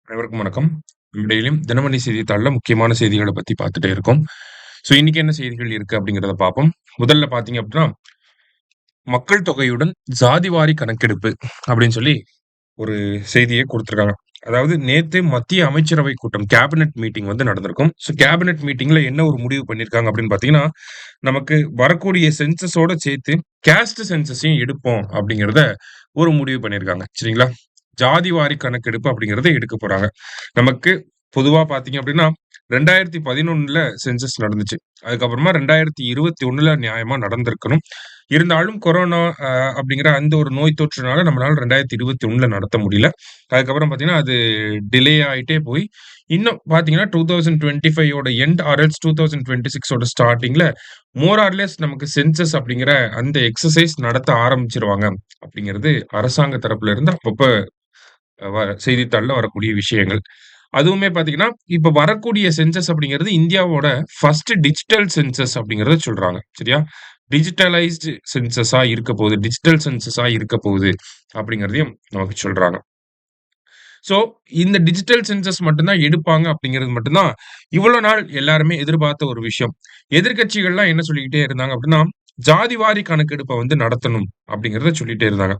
அனைவருக்கும் வணக்கம். நம்ம டெய்லியும் தினமணி செய்தித்தாள்ல முக்கியமான செய்திகள பத்தி பார்த்துட்டே இருக்கோம். இன்னைக்கு என்ன செய்திகள் இருக்கு அப்படிங்கிறத பார்ப்போம். முதல்ல பார்த்தீங்க அப்படின்னா, மக்கள் தொகையுடன் ஜாதிவாரி கணக்கெடுப்பு அப்படின்னு சொல்லி ஒரு செய்திய குடுத்திருக்காங்க. அதாவது நேத்து மத்திய அமைச்சரவை கூட்டம் கேபினட் மீட்டிங் வந்து நடந்திருக்கும். கேபினட் மீட்டிங்ல என்ன ஒரு முடிவு பண்ணியிருக்காங்க அப்படின்னு பார்த்தீங்கன்னா, நமக்கு வரக்கூடிய சென்சஸோட சேர்த்து கேஸ்ட் சென்சஸையும் எடுப்போம் அப்படிங்கிறத ஒரு முடிவு பண்ணியிருக்காங்க. சரிங்களா? ஜாதிவாரி கணக்கெடுப்பு அப்படிங்கிறத எடுக்க போறாங்க. நமக்கு பொதுவா பார்த்தீங்க அப்படின்னா, 2011ல சென்சஸ் நடந்துச்சு. அதுக்கப்புறமா 2021ல நியாயமா நடந்திருக்கணும். இருந்தாலும் கொரோனா அப்படிங்கிற அந்த ஒரு நோய் தொற்றுனால நம்மளால 2021ல நடத்த முடியல. அதுக்கப்புறம் பார்த்தீங்கன்னா, அது டிலே ஆயிட்டே போய், இன்னும் பார்த்தீங்கன்னா 2025 ஓட எண்ட் ஆர் எல்ஸ் 2026 ஓட ஸ்டார்ட்டிங்ல மோர் ஆர் லெஸ் நமக்கு சென்சஸ் அப்படிங்கிற அந்த எக்ஸர்சைஸ் நடத்த ஆரம்பிச்சுருவாங்க. அப்படிங்கிறது அரசாங்க தரப்புல இருந்து அப்பப்ப செய்தித்தாள்ல வரக்கூடிய விஷயங்கள். அதுவுமே பார்த்தீங்கன்னா, இப்ப வரக்கூடிய சென்சஸ் அப்படிங்கிறது இந்தியாவோட ஃபர்ஸ்ட் டிஜிட்டல் சென்சஸ் அப்படிங்கிறத சொல்றாங்க. சரியா? டிஜிட்டலைஸ்டு சென்சஸா இருக்க போகுது. டிஜிட்டல் சென்சஸா இருக்க போகுது அப்படிங்கிறதையும் நமக்கு சொல்றாங்க. ஸோ இந்த டிஜிட்டல் சென்சஸ் மட்டும் தான் எடுப்பாங்க அப்படிங்கிறது மட்டும் தான் இவ்வளோ நாள் எல்லாருமே எதிர்பார்த்த ஒரு விஷயம். எதிர்க்கட்சிகள்லாம் என்ன சொல்லிக்கிட்டே இருந்தாங்க அப்படின்னா, ஜாதிவாரி கணக்கெடுப்ப வந்து நடத்தணும் அப்படிங்கிறத சொல்லிட்டே இருந்தாங்க.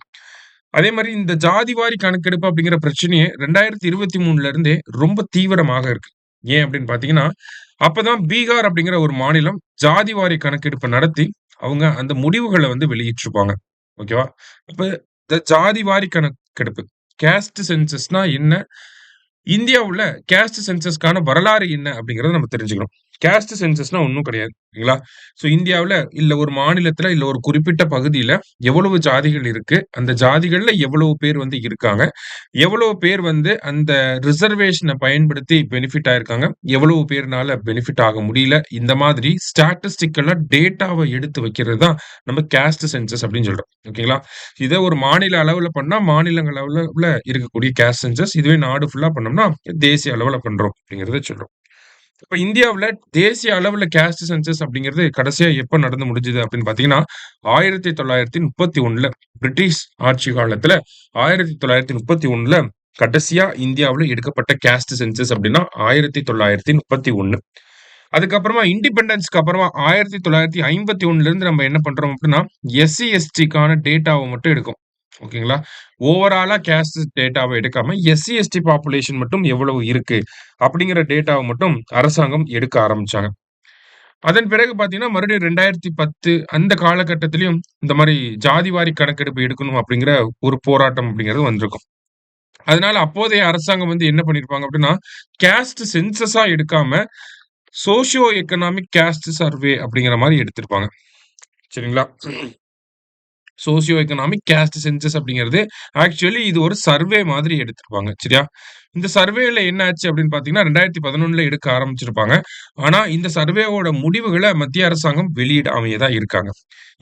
அதே மாரி இந்த ஜாதிவாரி கணக்கெடுப்பு அப்படிங்கிற பிரச்சனையே 2023ல இருந்தே ரொம்ப தீவிரமாக இருக்கு. ஏன் அப்படின்னு பார்த்தீங்கன்னா, அப்பதான் பீகார் அப்படிங்கிற ஒரு மாநிலம் ஜாதிவாரி கணக்கெடுப்ப நடத்தி, அவங்க அந்த முடிவுகள வந்து வெளியிட்டிருப்பாங்க. ஓகேவா? அப்ப இந்த ஜாதிவாரி கணக்கெடுப்பு, கேஸ்ட் சென்சஸ்னா என்ன? இந்தியாவுல கேஸ்ட் சென்சஸ்க்கான வரலாறு என்ன? அப்படிங்கிறத நம்ம தெரிஞ்சுக்கணும். கேஸ்ட் சென்சஸ்னா ஒண்ணும் கிடையாது. சரிங்களா? இந்தியாவுல இல்ல ஒரு மாநிலத்துல, இல்ல ஒரு குறிப்பிட்ட பகுதியில எவ்வளவு ஜாதிகள் இருக்கு? அந்த ஜாதிகள்ல எவ்வளவு பேர் வந்து இருக்காங்க? எவ்வளவு பேர் வந்து அந்த ரிசர்வேஷன பயன்படுத்தி பெனிஃபிட் ஆயிருக்காங்க? எவ்வளவு பேர்னால பெனிஃபிட் ஆக முடியல? இந்த மாதிரி ஸ்டாட்டிஸ்டிக்கலா டேட்டாவ எடுத்து வைக்கிறது தான் நம்ம கேஸ்ட் சென்சஸ் அப்படின்னு சொல்றோம். ஓகேங்களா? இத ஒரு மாநில அளவுல பண்ணா, மாநிலங்கள் அளவுல இருக்கக்கூடிய கேஸ்ட் சென்சஸ். இதுவே நாடு ஃபுல்லா பண்ணோம்னா, தேசிய அளவுல பண்றோம் அப்படிங்கிறத சொல்றோம். இப்ப இந்தியாவுல தேசிய அளவுல கேஸ்ட் சென்சஸ் அப்படிங்கிறது கடைசியா எப்ப நடந்து முடிஞ்சது அப்படின்னு பார்த்தீங்கன்னா, 1931ல பிரிட்டிஷ் ஆட்சி காலத்துல 1931ல கடைசியா இந்தியாவுல எடுக்கப்பட்ட கேஸ்ட் சென்சஸ் அப்படின்னா 1931. அதுக்கப்புறமா இண்டிபெண்டன்ஸ்க்கு அப்புறமா 1951ல இருந்து நம்ம என்ன பண்றோம் அப்படின்னா, எஸ்சி, எஸ்டிக்கான டேட்டாவ மட்டும் எடுக்கும். ஓகேங்களா? ஓவராலா கேஸ்ட் டேட்டாவ எடுக்காம, எஸ்சி, எஸ்டி பாப்புலேஷன் மட்டும் எவ்வளவு இருக்கு? அப்படிங்கிற டேட்டாவ மட்டும் அரசாங்கம் எடுக்க ஆரம்பிச்சாங்க. அதன் பிறகு பார்த்தீங்கன்னா, மறுபடியும் 2010 அந்த காலகட்டத்திலயும் இந்த மாரி ஜாதிவாரி கணக்கெடுப்பு எடுக்கணும் அப்படிங்கிற ஒரு போராட்டம் அப்படிங்கிறது வந்திருக்கும். அதனால அப்போதைய அரசாங்கம் வந்து என்ன பண்ணியிருப்பாங்க அப்படின்னா, கேஸ்ட் சென்சஸா எடுக்காம, சோசியோ எக்கனாமிக் கேஸ்ட் சர்வே அப்படிங்கிற மாரி எடுத்திருப்பாங்க. சரிங்களா? சோசியோ எக்கனாமிக் கேஸ்ட் சென்சஸ் அப்படிங்கிறது ஆக்சுவலி இது ஒரு சர்வே மாதிரி எடுத்திருப்பாங்க. சரியா? இந்த சர்வேல என்ன ஆச்சு அப்படின்னு பார்த்தீங்கன்னா, 2011ல எடுக்க ஆரம்பிச்சிருப்பாங்க. ஆனா, இந்த சர்வேவோட முடிவுகள மத்திய அரசாங்கம் வெளியிடாமயே தான் இருக்காங்க.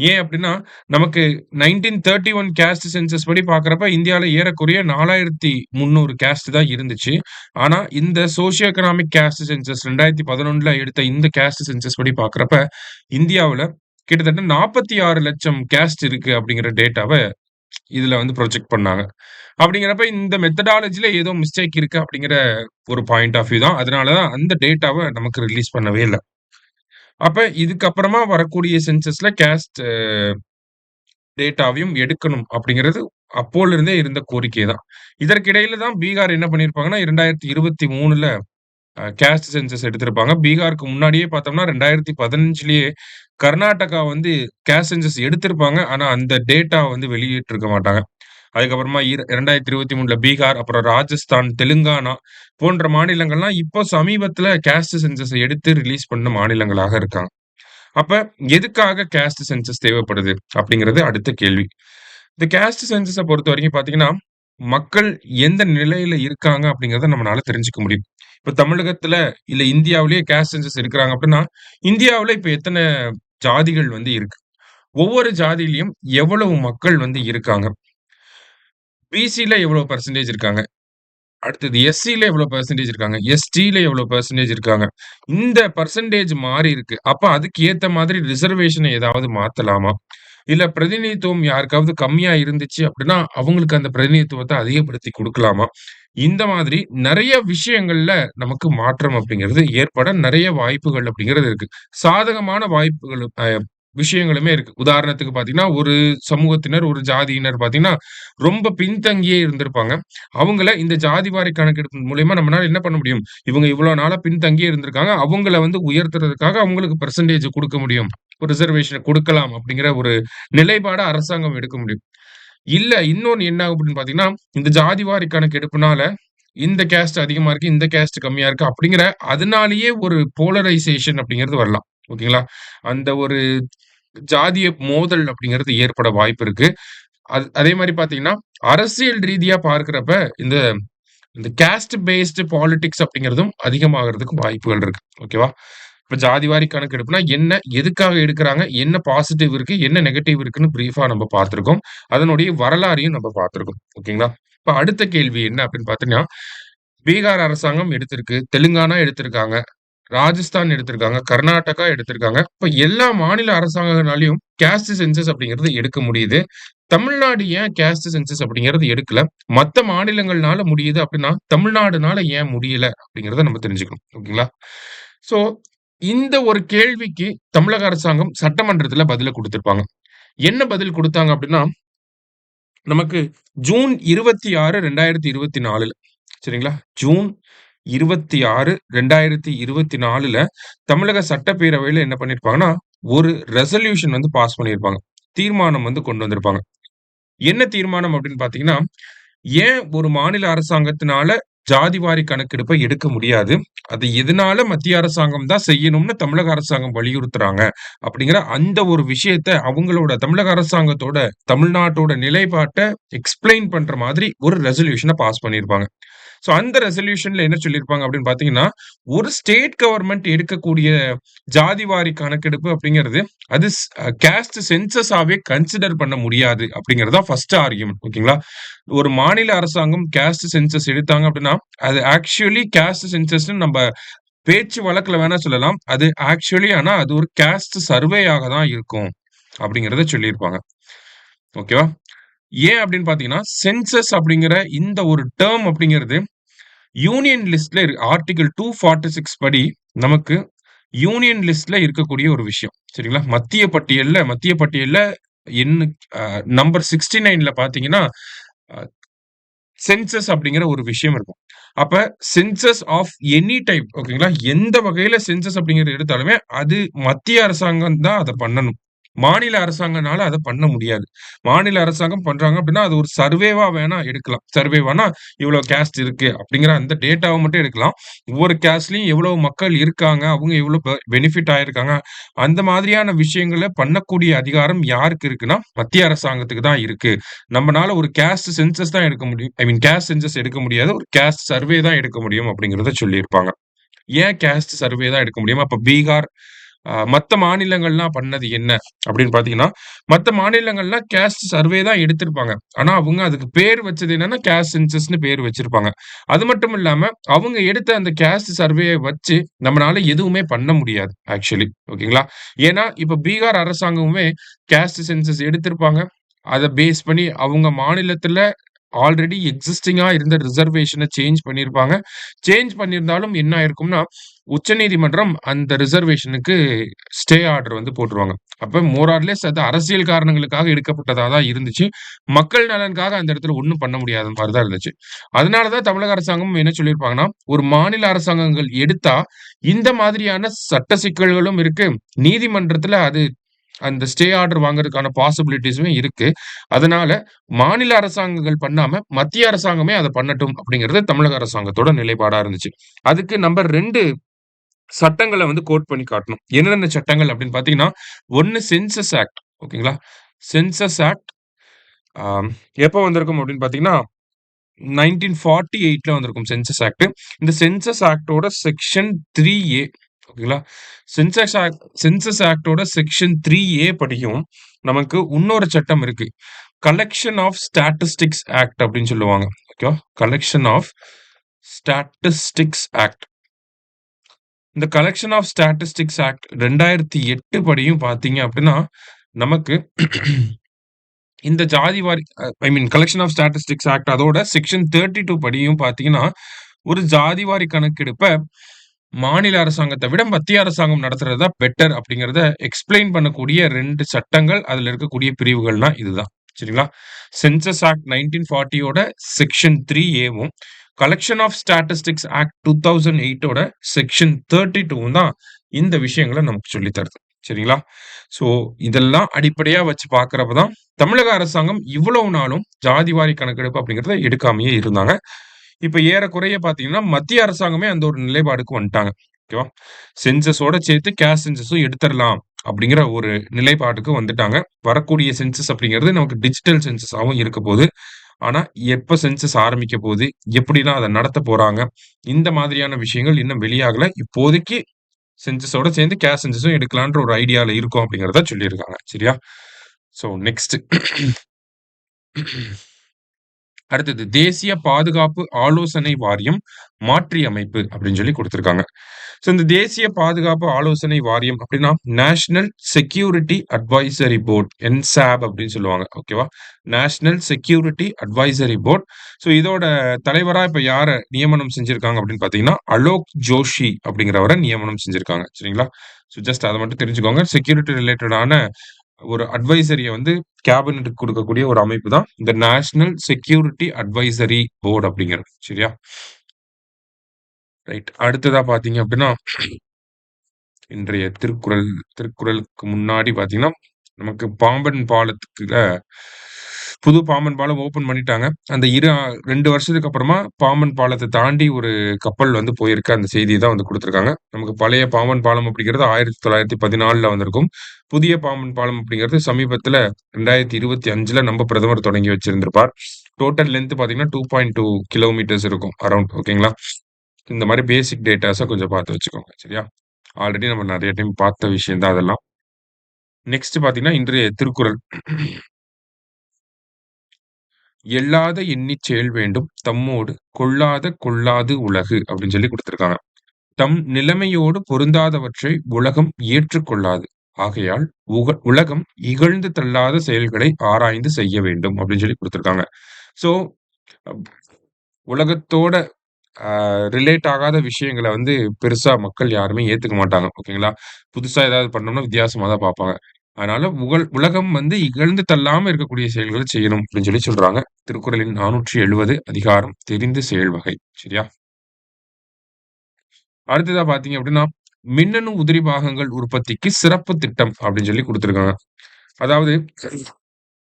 ஏன் அப்படின்னா, நமக்கு 1931 கேஸ்ட் சென்சஸ் படி பார்க்கிறப்ப இந்தியால ஏறக்குறைய 4300 கேஸ்ட் தான் இருந்துச்சு. ஆனா, இந்த சோசியோ எக்கனாமிக் கேஸ்ட் சென்சஸ் 2011ல எடுத்த இந்த கேஸ்ட் சென்சஸ் படி பார்க்கிறப்ப, இந்தியாவுல கிட்டத்தட்ட 46,00,000 கேஸ்ட் இருக்கு அப்படிங்கிற டேட்டாவ இதுல வந்து ப்ரொஜெக்ட் பண்ணாங்க. அப்படிங்கிறப்ப இந்த மெத்தடாலஜில ஏதோ மிஸ்டேக் இருக்கு அப்படிங்கிற ஒரு பாயிண்ட் ஆஃப் வியூ தான். அதனால தான் அந்த டேட்டாவ நமக்கு ரிலீஸ் பண்ணவே இல்ல. அப்ப இதுக்கப்புறமா வரக்கூடிய சென்சஸ்ல கேஸ்ட் டேட்டாவையும் எடுக்கணும் அப்படிங்கிறது அப்போல இருந்தே இருந்த கோரிக்கை தான். இதற்கிடையில தான் பீகார் என்ன பண்ணியிருப்பாங்கன்னா, 2023ல கேஸ்ட் சென்சஸ் எடுத்திருப்பாங்க. பீகாருக்கு முன்னாடியே பார்த்தோம்னா 2015லயே கர்நாடகா வந்து கேஸ்ட் சென்சஸ் எடுத்திருப்பாங்க. ஆனா அந்த டேட்டா வந்து வெளியிட்டிருக்க மாட்டாங்க. அதுக்கப்புறமா 2023ல பீகார், அப்புறம் ராஜஸ்தான், தெலுங்கானா போன்ற மாநிலங்கள்லாம் இப்போ சமீபத்தில கேஸ்ட் சென்சஸ எடுத்து ரிலீஸ் பண்ண மாநிலங்களாக இருக்காங்க. அப்ப எதுக்காக கேஸ்ட் சென்சஸ் தேவைப்படுது? அப்படிங்கிறது அடுத்த கேள்வி. இந்த கேஸ்ட் சென்சஸ பொறுத்தவரைக்கும் பார்த்தீங்கன்னா, மக்கள் எந்த நிலையில இருக்காங்க அப்படிங்கிறத நம்மனால தெரிஞ்சுக்க முடியும். இப்ப தமிழகத்துல, இல்ல இந்தியாவிலேயே கேஸ்ட் சென்சஸ் எடுக்குறாங்க அப்படின்னா, இந்தியாவுல இப்ப எத்தன ஜாதிகள் வந்து இருக்கு? ஒவ்வொரு ஜாதியிலயும் எவ்வளவு மக்கள் வந்து இருக்காங்க? பிசில எவ்வளவு பெர்சன்டேஜ் இருக்காங்க? அடுத்தது எஸ்சில எவ்வளோ பெர்சன்டேஜ் இருக்காங்க? எஸ்டில எவ்வளோ பெர்சன்டேஜ் இருக்காங்க? இந்த பெர்சன்டேஜ் மாறி இருக்கு. அப்ப அதுக்கு ஏத்த மாதிரி ரிசர்வேஷன ஏதாவது மாத்தலாமா? இல்ல பிரதிநிதித்துவம் யாருக்காவது கம்மியா இருந்துச்சு அப்படின்னா, அவங்களுக்கு அந்த பிரதிநிதித்துவத்த அதிகப்படுத்தி குடுக்கலாமா? இந்த மாதிரி நெறைய விஷயங்கள்ல நமக்கு மாற்றம் அப்படிங்கிறது ஏற்பட நெறைய வாய்ப்புகள் அப்படிங்கிறது இருக்கு. சாதகமான வாய்ப்புகளும் விஷயங்களுமே இருக்கு. உதாரணத்துக்கு பார்த்தீங்கன்னா, ஒரு சமூகத்தினர், ஒரு ஜாதியினர் பார்த்தீங்கன்னா, ரொம்ப பின்தங்கியே இருந்திருப்பாங்க. அவங்கள இந்த ஜாதிவாரி கணக்கெடுப்பு மூலியமா நம்மனால என்ன பண்ண முடியும்? இவங்க இவ்வளோ நாளா பின்தங்கியே இருந்திருக்காங்க. அவங்கள வந்து உயர்த்துறதுக்காக அவங்களுக்கு பெர்சன்டேஜ் குடுக்க முடியும். ஒரு ரிசர்வேஷன் குடுக்கலாம் அப்படிங்கிற ஒரு நிலைப்பாட அரசாங்கம் எடுக்க முடியும். இல்ல இன்னொன்னு என்ன ஆகும் அப்படின்னு பார்த்தீங்கன்னா, இந்த ஜாதிவாரி கணக்கெடுப்புனால இந்த கேஸ்ட் அதிகமா இருக்கு, இந்த கேஸ்ட் கம்மியா இருக்கு அப்படிங்கிற அதனாலேயே ஒரு போலரைசேஷன் அப்படிங்கிறது வரலாம். ஓகேங்களா? அந்த ஒரு ஜாதிய மோதல் அப்படிங்கிறது ஏற்பட வாய்ப்பு இருக்கு. அதே மாரி பார்த்தீங்கன்னா, அரசியல் ரீதியா பார்க்கிறப்ப இந்த இந்த காஸ்ட் பேஸ்ட் பாலிடிக்ஸ் அப்படிங்கிறதும் அதிகமாகறதுக்கு வாய்ப்புகள் இருக்கு. ஓகேவா? இப்ப ஜாதிவாரி கணக்கெடுப்புனா என்ன? எதுக்காக எடுக்குறாங்க? என்ன பாசிட்டிவ் இருக்கு? என்ன நெகட்டிவ் இருக்குன்னு பிரீஃபா நம்ம பார்த்திருக்கோம். அதனுடைய வரலாறையும் நம்ம பார்த்திருக்கோம். ஓகேங்களா? இப்ப அடுத்த கேள்வி என்ன அப்படின்னு பார்த்தீங்கன்னா, பீகார் அரசாங்கம் எடுத்திருக்கு. தெலுங்கானா எடுத்திருக்காங்க. ராஜஸ்தான் எடுத்திருக்காங்க. கர்நாடகா எடுத்திருக்காங்க. இப்ப எல்லா மாநில அரசாங்கங்களாலயும் காஸ்ட் சென்சஸ் அப்படிங்கிறது எடுக்க முடியுது. தமிழ்நாடு ஏன் காஸ்ட் சென்சஸ் அப்படிங்கிறது எடுக்கல? மத்த மாநிலங்கள்னால முடியுது அப்படின்னா, தமிழ்நாடுனால ஏன் முடியல? அப்படிங்கிறத நம்ம தெரிஞ்சுக்கணும். ஓகேங்களா? சோ, இந்த ஒரு கேள்விக்கு தமிழக அரசாங்கம் சட்டமன்றத்துல பதில குடுத்திருப்பாங்க. என்ன பதில் குடுத்தாங்க அப்படின்னா, நமக்கு ஜூன் 26, 2024ல சரிங்களா? ஜூன் 26, 2024ல தமிழக சட்டப்பேரவையில என்ன பண்ணியிருப்பாங்கன்னா, ஒரு ரெசல்யூஷன் வந்து பாஸ் பண்ணியிருப்பாங்க. தீர்மானம் வந்து கொண்டு வந்திருப்பாங்க. என்ன தீர்மானம் அப்படின்னு பார்த்தீங்கன்னா, ஏன் ஒரு மாநில அரசாங்கத்தினால ஜாதிவாரி கணக்கெடுப்பை எடுக்க முடியாது? அது எதனால மத்திய அரசாங்கம் தான் செய்யணும்னு தமிழக அரசாங்கம் வலியுறுத்துறாங்க. அப்படிங்கிற அந்த ஒரு விஷயத்த அவங்களோட தமிழக அரசாங்கத்தோட, தமிழ்நாட்டோட நிலைப்பாட்ட எக்ஸ்ப்ளைன் பண்ற மாதிரி ஒரு ரெசல்யூஷன பாஸ் பண்ணியிருப்பாங்க. சோ அந்த ரெசல்யூஷன்ல என்ன சொல்லியிருப்பாங்க அப்படின்னு பார்த்தீங்கன்னா, ஒரு ஸ்டேட் கவர்ன்மென்ட் எடுக்கக்கூடிய ஜாதிவாரி கணக்கெடுப்பு அப்படிங்கிறது, அது காஸ்ட் சென்சஸாவே கன்சிடர் பண்ண முடியாது அப்படிங்கிறது தான் ஃபர்ஸ்ட் ஆர்கியூமென்ட். ஓகேங்களா? ஒரு மாநில அரசாங்கம் காஸ்ட் சென்சஸ் எடுத்தாங்க அப்படின்னா, அது ஆக்சுவலி காஸ்ட் சென்சஸ்ன்னு நம்ப பேச்சு வழக்குல வேணா சொல்லலாம். அது ஆக்சுவலி ஆனா அது ஒரு காஸ்ட் சர்வேயாக தான் இருக்கும். அப்படிங்கிறத சொல்லியிருப்பாங்க. ஓகேவா? ஏன் அப்படின்னு பார்த்தீங்கன்னா, சென்சஸ் அப்படிங்கிற இந்த ஒரு டெர்ம் அப்படிங்கிறது யூனியன் லிஸ்ட்ல ஆர்டிகிள் 246 படி நமக்கு யூனியன் லிஸ்ட்ல இருக்கக்கூடிய ஒரு விஷயம். சரிங்களா? மத்திய பட்டியல்ல எண்ணு நம்பர் 69ல பார்த்தீங்கன்னா, அ சென்சஸ் அப்படிங்கிற ஒரு விஷயம் இருக்கும். அப்ப சென்சஸ் ஆஃப் எனி டைப் ஓகேங்களா? எந்த வகையில சென்சஸ் அப்படிங்கிறது எடுத்தாலுமே, அது மத்திய அரசாங்கம் தான் அத பண்ணணும். மாநில அரசாங்கனால அத பண்ண முடியாது. மாநில அரசாங்கம் பண்றாங்க அப்படின்னா, அது ஒரு சர்வேவா வேணா எடுக்கலாம். சர்வேவானா இவ்வளோ கேஸ்ட் இருக்கு அப்படிங்கிற அந்த டேட்டாவ மட்டும் எடுக்கலாம். ஒவ்வொரு கேஸ்ட்லயும் எவ்வளவு மக்கள் இருக்காங்க, அவங்க எவ்வளோ பெனிஃபிட் ஆயிருக்காங்க. அந்த மாதிரியான விஷயங்கள பண்ணக்கூடிய அதிகாரம் யாருக்கு இருக்குன்னா, மத்திய அரசாங்கத்துக்கு தான் இருக்கு. நம்மனால ஒரு காஸ்ட் சென்சஸ் தான் எடுக்க முடியும். ஐ மீன் காஸ்ட் சென்சஸ் எடுக்க முடியாது. ஒரு காஸ்ட் சர்வே தான் எடுக்க முடியும் அப்படிங்கிறத சொல்லியிருப்பாங்க. ஏன் காஸ்ட் சர்வே தான் எடுக்க முடியும்? அப்ப பீகார், மத்த மாநிலங்கள்லாம் பண்ணது என்ன? அப்படின்னு பார்த்தீங்கன்னா, மத்த மாநிலங்கள்லாம் காஸ்ட் சர்வே தான் எடுத்திருப்பாங்க. ஆனா, அவங்க அதுக்கு பேர் வச்சது என்னன்னா, காஸ்ட் சென்சஸ்ன்னு பேர் வச்சிருப்பாங்க. அது மட்டும் இல்லாம, அவங்க எடுத்த அந்த காஸ்ட் சர்வேய வச்சு நம்மனால எதுவுமே பண்ண முடியாது ஆக்சுவலி. ஓகேங்களா? ஏன்னா, இப்ப பீகார் அரசாங்கமுமே காஸ்ட் சென்சஸ் எடுத்திருப்பாங்க. அத பேஸ் பண்ணி அவங்க மாநிலத்தில ஆல்ரெடி எக்ஸிஸ்டிங்கா இருந்த ரிசர்வேஷன சேஞ்ச் பண்ணியிருப்பாங்க. சேஞ்ச் பண்ணியிருந்தாலும் என்ன ஆயிருக்கும்னா, உச்சநீதிமன்றம் அந்த ரிசர்வேஷனுக்கு ஸ்டே ஆர்டர் வந்து போட்டுருவாங்க. அப்ப மோர் ஆர் லெஸ் அது அரசியல் காரணங்களுக்காக எடுக்கப்பட்டதா தான் இருந்துச்சு. மக்கள் நலனுக்காக அந்த இடத்துல ஒண்ணும் பண்ண முடியாத மாரி தான் இருந்துச்சு. அதனால தான் தமிழக அரசாங்கமும் என்ன சொல்லியிருப்பாங்கன்னா, ஒரு மாநில அரசாங்கங்கள் எடுத்தா, இந்த மாதிரியான சட்ட சிக்கல்களும் இருக்கு. நீதிமன்றத்துல அது அந்த ஸ்டே ஆர்டர் வாங்குறதுக்கான பாசிபிலிட்டீஸுமே இருக்கு. அதனால மாநில அரசாங்கங்கள் பண்ணாம, மத்திய அரசாங்கமே அத பண்ணட்டும் அப்படிங்கிறது தமிழக அரசாங்கத்தோட நிலைப்பாடா இருந்துச்சு. அதுக்கு நம்பர் 2 சட்டங்கள வந்து கோட் பண்ணி காட்டணும். என்னென்ன சட்டங்கள் அப்படின்னு பார்த்தீங்கன்னா, 1 சென்சஸ் ஆக்ட் ஓகேங்களா? சென்சஸ் ஆக்ட் அ எப்ப வந்திருக்கும் அப்படின்னு பார்த்தீங்கன்னா, 1948ல வந்திருக்கும் சென்சஸ் ஆக்ட். இந்த சென்சஸ் ஆக்ட்டோட செக்ஷன் 3A ஓகேங்களா? சென்சஸ் ஆக்ட்டோட செக்ஷன் 3A படியும் நமக்கு இன்னொரு சட்டம் இருக்கு. கலெக்ஷன் ஆஃப் ஸ்டாட்டிஸ்டிக்ஸ் ஆக்ட் அப்படின்னு சொல்லுவாங்க. ஓகேவா? Collection of statistics act. இந்த கலெக்ஷன் ஆஃப் ஸ்டாட்டிஸ்டிக்ஸ் ஆக்ட் 2008 படியும் பார்த்தீங்க அப்படின்னா, நமக்கு இந்த ஜாதி வாரி I mean collection of statistics act அதோட செக்ஷன் 32 படியும் பார்த்தீங்கன்னா, ஒரு ஜாதி வாரி கணக்கெடுப்ப மாநில அரசாங்கத்த விட மத்திய அரசாங்கம் நடத்துறது தான் பெட்டர் அப்படிங்கிறத எக்ஸ்ப்ளைன் பண்ணக்கூடிய 2 சட்டங்கள், அதுல இருக்கக்கூடிய பிரிவுகள்னா இதுதான். சரிங்களா? சென்சஸ் ஆக்ட் 1940யோட section 3A collection of statistics act 2008 section 32 தான் இந்த விஷயங்கள நமக்கு சொல்லி தருது. சரிங்களா? ஸோ இதெல்லாம் அடிப்படையா வச்சு பார்க்கிறப்ப தான் தமிழக அரசாங்கம் இவ்வளவு நாளும் ஜாதிவாரி கணக்கெடுப்பு அப்படிங்கிறத எடுக்காமயே இருந்தாங்க. இப்ப ஏறக்குறைய பார்த்தீங்கன்னா, மத்திய அரசாங்கமே அந்த ஒரு நிலைப்பாடுக்கு வந்துட்டாங்க. ஓகேவா? சென்சஸோட சேர்த்து கேஷ் சென்சஸும் எடுத்துறலாம் அப்படிங்கிற ஒரு நிலைப்பாட்டுக்கு வந்துட்டாங்க. வரக்கூடிய சென்சஸ் அப்படிங்கிறது நமக்கு டிஜிட்டல் சென்சஸாவும் இருக்க போது. ஆனா, எப்ப சென்சஸ் ஆரம்பிக்க போது? எப்படிலாம் அத நடத்த போறாங்க? இந்த மாதிரியான விஷயங்கள் இன்னும் வெளியாகல. இப்போதைக்கு சென்சஸோட சேர்ந்து கேஷ் சென்சஸும் எடுக்கலான்ற ஒரு ஐடியால இருக்கோம் அப்படிங்கிறத சொல்லியிருக்காங்க. சரியா? ஸோ நெக்ஸ்ட் அடுத்தது தேசிய பாதுகாப்பு ஆலோசனை வாரியம் மாற்றி அமைப்பு அப்படின்னு சொல்லி குடுத்திருக்காங்க. ஸோ இந்த தேசிய பாதுகாப்பு ஆலோசனை வாரியம் அப்படின்னா, national security advisory board NSAB அப்படின்னு சொல்லுவாங்க. ஓகேவா? National security advisory board. So இதோட தலைவரா இப்ப யார நியமனம் செஞ்சிருக்காங்க அப்படின்னு பார்த்தீங்கன்னா, அலோக் ஜோஷி அப்படிங்கிறவர நியமனம் செஞ்சிருக்காங்க. சரிங்களா? ஸோ ஜஸ்ட் அத மட்டும் தெரிஞ்சுக்கோங்க. செக்யூரிட்டி ரிலேட்டடான ஒரு அட்வைசரிய வந்து கேபினெட்க்கு குடுக்கக்கூடிய ஒரு அமைப்பு தான் இந்த நேஷனல் செக்யூரிட்டி அட்வைசரி போர்ட் அப்படிங்கிறது. சரியா? ரைட். அடுத்ததா பார்த்தீங்க அப்படின்னா, இன்றைய திருக்குறளுக்கு முன்னாடி பார்த்தீங்கன்னா, நமக்கு பாம்பன் பாலத்துக்குள்ள புது பாம்பன் பாலம் ஓப்பன் பண்ணிட்டாங்க. அந்த 2 வருஷத்துக்கு அப்புறமா பாம்பன் பாலத்த தாண்டி ஒரு கப்பல் வந்து போயிருக்கு. அந்த செய்திய தான் வந்து குடுத்துருக்காங்க. நமக்கு பழைய பாம்பன் பாலம் அப்படிங்கிறது 1914ல வந்திருக்கும். புதிய பாம்பன் பாலம் அப்படிங்கிறது சமீபத்தில 2025ல நம்ம பிரதமர் தொடங்கி வச்சிருந்திருப்பார். டோட்டல் லென்த் பார்த்தீங்கன்னா 2.2 கிலோமீட்டர்ஸ் இருக்கும் அரவுண்ட் ஓகேங்களா? இந்த மாரி பேசிக் டேட்டாஸ கொஞ்சம் பார்த்து வச்சுக்கோங்க. சரியா? ஆல்ரெடி நம்ம நெறைய டைம் பார்த்த விஷயம் தான் அதெல்லாம். நெக்ஸ்ட் பார்த்தீங்கன்னா, இன்றைய திருக்குறள். "எள்ளாத எண்ணிச் செயல் வேண்டும் தம்மோடு கொள்ளாத கொள்ளாது உலகு" அப்படின்னு சொல்லி குடுத்திருக்காங்க. "தம் நிலைமையோடு பொருந்தாதவற்றை உலகம் ஏற்றுக்கொள்ளாது. ஆகையால் உலகம் இகழ்ந்து தள்ளாத செயல்களை ஆராய்ந்து செய்ய வேண்டும்" அப்படின்னு சொல்லி குடுத்திருக்காங்க. ஸோ, உலகத்தோட ரிலேட் ஆகாத விஷயங்கள வந்து பெருசா மக்கள் யாருமே ஏத்துக்க மாட்டாங்க. ஓகேங்களா? புதுசா ஏதாவது பண்ணோம்னா வித்தியாசமா தான் பார்ப்பாங்க. அதனால உலகம் வந்து இகழ்ந்து தள்ளாம இருக்கக்கூடிய செயல்கள செய்யணும் அப்படின்னு சொல்லி சொல்றாங்க. திருக்குறளின் 470 அதிகாரம் தெரிந்து செயல் வகை. சரியா? அடுத்ததா பார்த்தீங்க அப்படின்னா, மின்னணு உதிரி பாகங்கள் உற்பத்திக்கு சிறப்பு திட்டம் அப்படின்னு சொல்லி குடுத்திருக்காங்க. அதாவது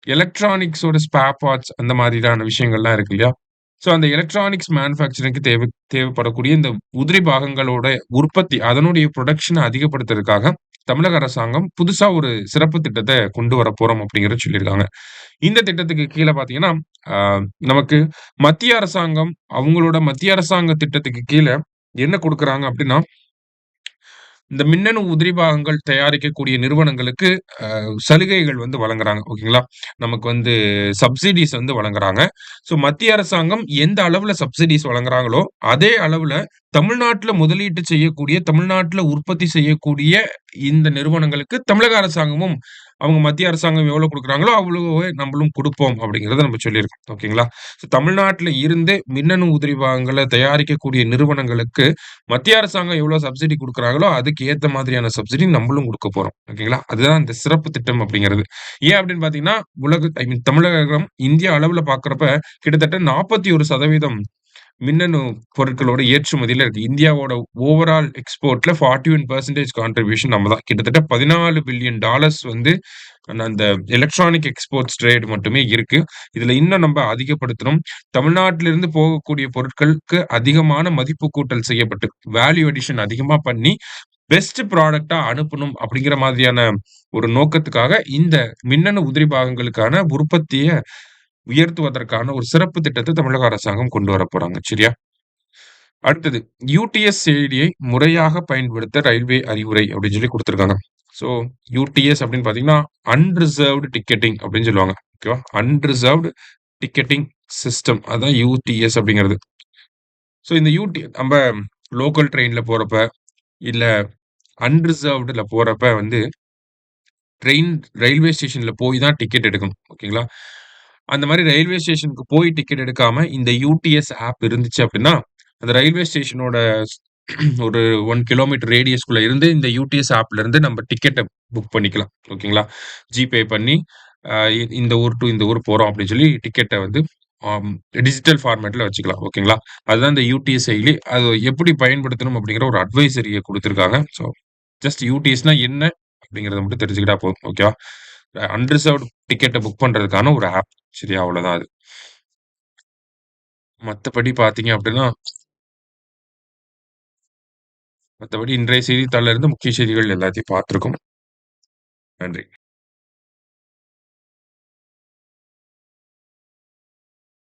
எலக்ட்ரானிக்ஸோட ஸ்பேர் பார்ட்ஸ் அந்த மாதிரியான விஷயங்கள்லாம் இருக்கு இல்லையா? ஸோ அந்த எலக்ட்ரானிக்ஸ் மேனுஃபேக்சரிங்க்கு தேவைப்படக்கூடிய இந்த உதிரி பாகங்களோட உற்பத்தி, அதனுடைய புரொடக்ஷன அதிகப்படுத்துறதுக்காக தமிழக அரசாங்கம் புதுசா ஒரு சிறப்பு திட்டத்த கொண்டு வரப்போறோம் அப்படிங்கிறத சொல்லியிருக்காங்க. இந்த திட்டத்துக்கு கீழ பார்த்தீங்கன்னா, அ நமக்கு மத்திய அரசாங்கம் அவங்களோட மத்திய அரசாங்க திட்டத்துக்கு கீழ என்ன குடுக்குறாங்க அப்படின்னா, இந்த மின்னணு உதிரி பாகங்கள் தயாரிக்கக்கூடிய நிறுவனங்களுக்கு சலுகைகள் வந்து வழங்குறாங்க. ஓகேங்களா? நமக்கு வந்து சப்சிடிஸ் வந்து வழங்குறாங்க. ஸோ மத்திய அரசாங்கம் எந்த அளவுல சப்சிடிஸ் வழங்குறாங்களோ, அதே அளவுல தமிழ்நாட்டுல முதலீட்டு செய்யக்கூடிய, தமிழ்நாட்டுல உற்பத்தி செய்யக்கூடிய இந்த நிறுவனங்களுக்கு தமிழக அரசாங்கமும் அவங்க மத்திய அரசாங்கம் எவ்வளோ குடுக்குறாங்களோ, அவ்வளவே நம்மளும் குடுப்போம் அப்படிங்கிறத நம்ம சொல்லியிருக்கோம். ஓகேங்களா? ஸோ தமிழ்நாட்டுல இருந்து மின்னணு உதிரி பாகங்கள தயாரிக்கக்கூடிய நிறுவனங்களுக்கு மத்திய அரசாங்கம் எவ்வளோ சப்சிடி குடுக்குறாங்களோ, அதுக்கு ஏத்த மாதிரியான சப்சிடி நம்மளும் குடுக்க போறோம். ஓகேங்களா? அதுதான் இந்த சிறப்பு திட்டம் அப்படிங்கிறது. ஏன் அப்படின்னு பார்த்தீங்கன்னா, ஐ மீன் தமிழகம் இந்திய அளவுல பார்க்கிறப்ப கிட்டத்தட்ட 41% மின்னணு பொருட்களோட ஏற்றுமதியில இருக்கு. இந்தியாவோட ஓவரால் எக்ஸ்போர்ட்ல 41% கான்ட்ரிபியூஷன் நம்ம தான். கிட்டத்தட்ட $14 பில்லியன் வந்து அந்த எலக்ட்ரானிக் எக்ஸ்போர்ட்ஸ் ட்ரேட் மட்டுமே இருக்கு. இதுல இன்னும் நம்ம அதிகப்படுத்தணும். தமிழ்நாட்டிலிருந்து போகக்கூடிய பொருட்களுக்கு அதிகமான மதிப்பு கூட்டல் செய்யப்பட்டு, வேல்யூ அடிஷன் அதிகமா பண்ணி, பெஸ்ட் ப்ராடக்ட்டா அனுப்பணும் அப்படிங்கிற மாதிரியான ஒரு நோக்கத்துக்காக, இந்த மின்னணு உதிரி பாகங்களுக்கான உற்பத்திய உயர்த்துவதற்கான ஒரு சிறப்பு திட்டத்த தமிழக அரசாங்கம் கொண்டு வரப்போறாங்க. சரியா? அடுத்தது யுடிஎஸ் செயலியை முறையாக பயன்படுத்த ரயில்வே அறிவுரை அப்படின்னு சொல்லி குடுத்திருக்காங்க. ஸோ யுடிஎஸ் அப்படின்னு பார்த்தீங்கன்னா, அன்ரிசர்வ்டு டிக்கெட்டிங் அப்படின்னு சொல்லுவாங்க. ஓகேவா? அன்ரிசர்வ்டு டிக்கெட்டிங் சிஸ்டம் அதான் யுடிஎஸ் அப்படிங்கிறது. ஸோ இந்த நம்ப லோக்கல் ட்ரெயின்ல போறப்ப, இல்ல அன்ரிசர்வ்டுல போறப்ப வந்து ட்ரெயின் ரயில்வே ஸ்டேஷன்ல போய் தான் டிக்கெட் எடுக்கணும். ஓகேங்களா? அந்த மாரி ரயில்வே ஸ்டேஷனுக்கு போய் டிக்கெட் எடுக்காம இந்த யூடிஎஸ் ஆப் இருந்துச்சு அப்டின்னா, அந்த ரயில்வே ஸ்டேஷனோட ஒரு 1 கிலோமீட்டர் ரேடியஸ்குள்ள இருந்து இந்த யூடிஎஸ் ஆப்ல இருந்து நம்ம டிக்கெட்ட புக் பண்ணிக்கலாம். ஓகேங்களா? ஜிபே பண்ணி இந்த ஊர் டூ இந்த ஊர் போறோம் அப்டின்னு சொல்லி டிக்கெட்ட வந்து ஆம் டிஜிட்டல் ஃபார்மேட்ல வச்சுக்கலாம். ஓகேங்களா? அதுதான் இந்த யூடிஎஸ் செயலி. அது எப்படி பயன்படுத்தணும் அப்படிங்கிற ஒரு அட்வைசரிய குடுத்துருக்காங்க. ஸோ ஜஸ்ட் யூடிஎஸ்னா என்ன? அப்படிங்கிறத மட்டும் தெரிஞ்சுக்கிட்டா போதும். ஓகேவா? அன்ரிசர்வ்ட் டிக்கெட்ட புக் பண்றதுக்கான ஒரு ஆப். சரியா? அவ்வளோதான் அது. மத்தபடி பார்த்தீங்க அப்படின்னா மத்தபடி இன்றைய செய்தித்தாள்ல இருந்து முக்கிய செய்திகள் எல்லாத்தையும் பார்த்திருக்கோம். நன்றி.